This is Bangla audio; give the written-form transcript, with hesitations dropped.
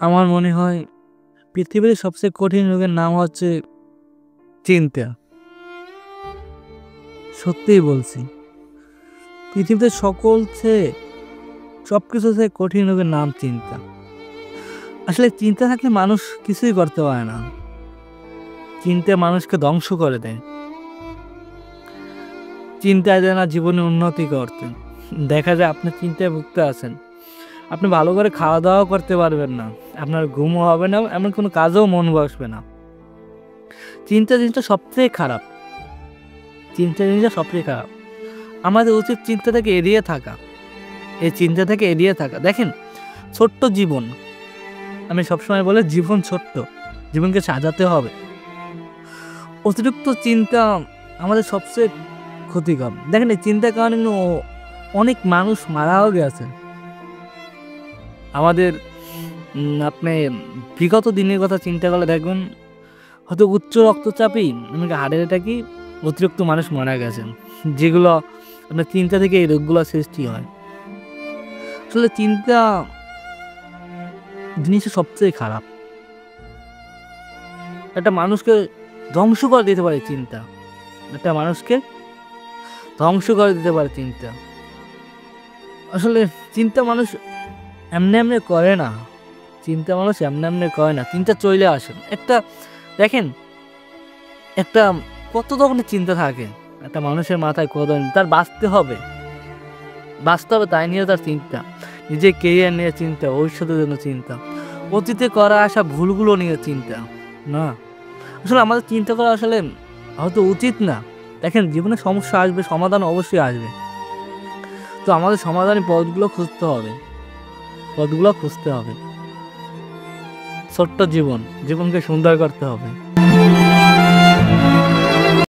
আমার মনে হয় পৃথিবীর সবচেয়ে কঠিন রোগের নাম হচ্ছে চিন্তা। সত্যিই বলছি, পৃথিবীতে সবকিছু থেকে কঠিন রোগের নাম চিন্তা। আসলে চিন্তা থাকলে মানুষ কিছুই করতে পারে না। চিন্তা মানুষকে ধ্বংস করে দেয়। চিন্তায় দেয় না জীবনে উন্নতি করতে। দেখা যায় আপনি চিন্তায় ভুগতে আছেন, আপনি ভালো করে খাওয়া দাওয়াও করতে পারবেন না, আপনার ঘুমও হবে না, এমন কোনো কাজেও মন বসবে না। চিন্তা জিনিসটা সবচেয়ে খারাপ। আমাদের উচিত চিন্তা থেকে এড়িয়ে থাকা, এই চিন্তা থেকে এড়িয়ে থাকা। দেখেন, ছোট্ট জীবন, আমি সবসময় বলে জীবন ছোট্ট, জীবনকে সাজাতে হবে। অতিরিক্ত চিন্তা আমাদের সবচেয়ে ক্ষতিকর। দেখেন, এই চিন্তার কারণে অনেক মানুষ মারাও গেছে। আমাদের আপনি বিগত দিনের কথা চিন্তা করলে দেখবেন, হয়তো উচ্চ রক্তচাপই এমনকি হার্টের অ্যাটাকই অতিরিক্ত মানুষ মারা গেছেন, যেগুলো আপনার চিন্তা থেকে এই রোগগুলো সৃষ্টি হয়। আসলে চিন্তা জিনিসটা সবচেয়ে খারাপ। একটা মানুষকে ধ্বংস করে দিতে পারে চিন্তা। আসলে চিন্তা মানুষ এমনি করে না। চিন্তা চলে আসে দেখেন, কত ধরনের চিন্তা থাকে একটা মানুষের মাথায়, কত ধরনের। তার বাঁচতে হবে, তাই নিয়ে তার চিন্তা, নিজের কেরিয়ার নিয়ে চিন্তা, ভবিষ্যতের জন্য চিন্তা, অতীতে করা আসা ভুলগুলো নিয়ে চিন্তা। না, আসলে আমাদের চিন্তা করা আসলে হয়তো উচিত না। দেখেন, জীবনে সমস্যা আসবে, সমাধান অবশ্যই আসবে। তো আমাদের সমাধানের পথগুলো খুঁজতে হবে। ছোট্ট জীবনকে সুন্দর করতে হবে।